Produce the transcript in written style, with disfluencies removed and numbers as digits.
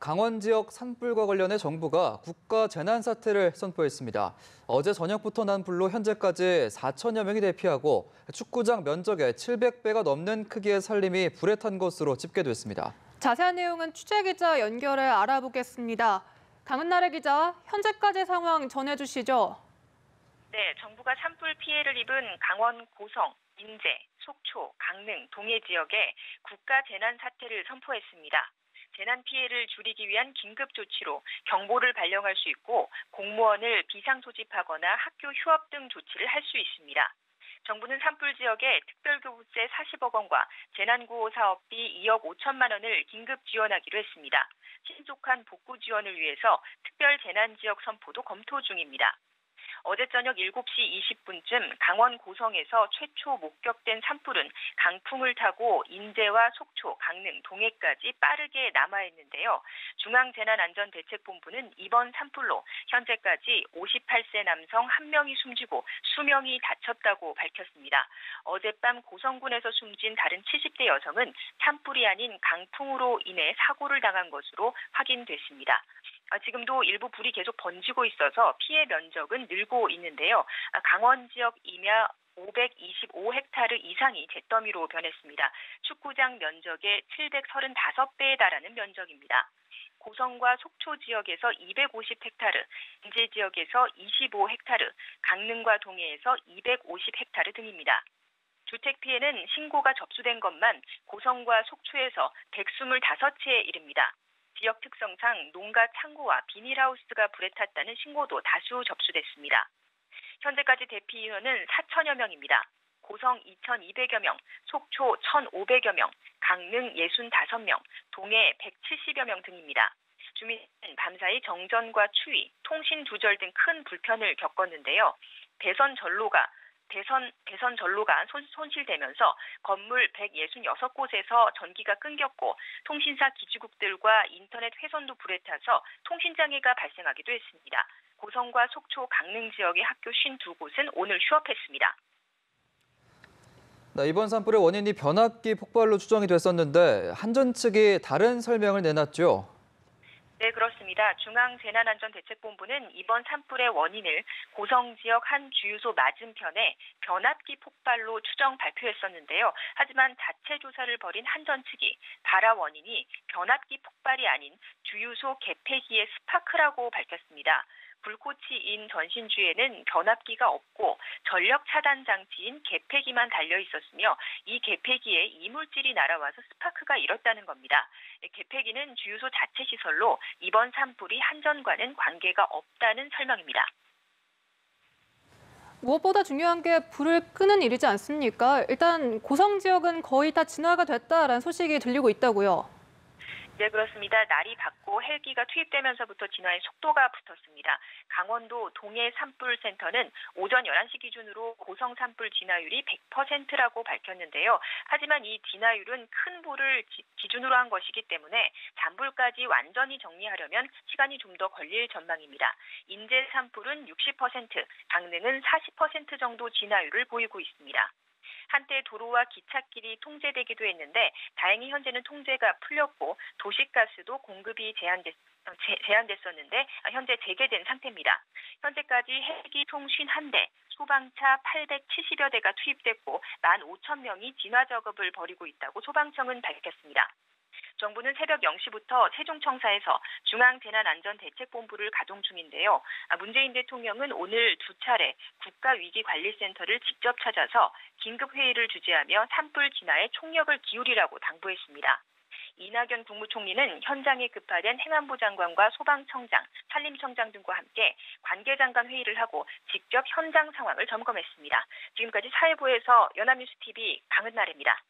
강원 지역 산불과 관련해 정부가 국가 재난 사태를 선포했습니다. 어제 저녁부터 난 불로 현재까지 4천여 명이 대피하고 축구장 면적의 700배가 넘는 크기의 산림이 불에 탄 것으로 집계됐습니다. 자세한 내용은 취재 기자 연결해 알아보겠습니다. 강은나래 기자, 현재까지 상황 전해주시죠. 네, 정부가 산불 피해를 입은 강원 고성, 인제, 속초, 강릉, 동해 지역에 국가 재난 사태를 선포했습니다. 재난 피해를 줄이기 위한 긴급 조치로 경보를 발령할 수 있고 공무원을 비상 소집하거나 학교 휴업 등 조치를 할 수 있습니다. 정부는 산불 지역에 특별교부세 40억 원과 재난구호 사업비 2억 5천만 원을 긴급 지원하기로 했습니다. 신속한 복구 지원을 위해서 특별재난지역 선포도 검토 중입니다. 어제 저녁 7시 20분쯤 강원 고성에서 최초 목격된 산불은 강풍을 타고 인제와 속초, 강릉, 동해까지 빠르게 남하했는데요. 중앙재난안전대책본부는 이번 산불로 현재까지 58세 남성 1명이 숨지고 수명이 다쳤다고 밝혔습니다. 어젯밤 고성군에서 숨진 다른 70대 여성은 산불이 아닌 강풍으로 인해 사고를 당한 것으로 확인됐습니다. 지금도 일부 불이 계속 번지고 있어서 피해 면적은 늘고 있는데요. 강원 지역 임야 525헥타르 이상이 잿더미로 변했습니다. 축구장 면적의 735배에 달하는 면적입니다. 고성과 속초 지역에서 250헥타르, 인제 지역에서 25헥타르, 강릉과 동해에서 250헥타르 등입니다. 주택 피해는 신고가 접수된 것만 고성과 속초에서 125채에 이릅니다. 지역 특성상 농가 창고와 비닐하우스가 불에 탔다는 신고도 다수 접수됐습니다. 현재까지 대피 인원은 4천여 명입니다. 고성 2,200여 명, 속초 1,500여 명, 강릉 65명, 동해 170여 명 등입니다. 주민은 밤사이 정전과 추위, 통신 두절 등 큰 불편을 겪었는데요. 배선 전로가 손실되면서 건물 166곳에서 전기가 끊겼고 통신사 기지국들과 인터넷 회선도 불에 타서 통신장애가 발생하기도 했습니다. 고성과 속초, 강릉 지역의 학교 52곳은 오늘 휴업했습니다. 이번 산불의 원인이 변압기 폭발로 추정이 됐었는데 한전 측이 다른 설명을 내놨죠. 네, 그렇습니다. 중앙재난안전대책본부는 이번 산불의 원인을 고성 지역 한 주유소 맞은편에 변압기 폭발로 추정 발표했었는데요. 하지만 자체 조사를 벌인 한전 측이 발화 원인이 변압기 폭발이 아닌 주유소 개폐기의 스파크라고 밝혔습니다. 불꽃이 인 전신주에는 변압기가 없고 전력 차단 장치인 개폐기만 달려 있었으며 이 개폐기에 이물질이 날아와서 스파크가 일었다는 겁니다. 개폐기는 주유소 자체 시설로 이번 산불이 한전과는 관계가 없다는 설명입니다. 무엇보다 중요한 게 불을 끄는 일이지 않습니까? 일단 고성 지역은 거의 다 진화가 됐다라는 소식이 들리고 있다고요. 네, 그렇습니다. 날이 밝고 헬기가 투입되면서부터 진화의 속도가 붙었습니다. 강원도 동해 산불센터는 오전 11시 기준으로 고성 산불 진화율이 100%라고 밝혔는데요. 하지만 이 진화율은 큰 불을 기준으로 한 것이기 때문에 잔불까지 완전히 정리하려면 시간이 좀 더 걸릴 전망입니다. 인제 산불은 60%, 강릉은 40% 정도 진화율을 보이고 있습니다. 한때 도로와 기찻길이 통제되기도 했는데 다행히 현재는 통제가 풀렸고 도시가스도 공급이 제한됐었는데 현재 재개된 상태입니다. 현재까지 헬기 총 51대, 소방차 870여 대가 투입됐고 15,000명이 진화 작업을 벌이고 있다고 소방청은 밝혔습니다. 정부는 새벽 0시부터 세종청사에서 중앙재난안전대책본부를 가동 중인데요. 문재인 대통령은 오늘 2차례 국가위기관리센터를 직접 찾아서 긴급회의를 주재하며 산불 진화에 총력을 기울이라고 당부했습니다. 이낙연 국무총리는 현장에 급파된 행안부 장관과 소방청장, 산림청장 등과 함께 관계장관 회의를 하고 직접 현장 상황을 점검했습니다. 지금까지 사회부에서 연합뉴스TV 강은나래입니다.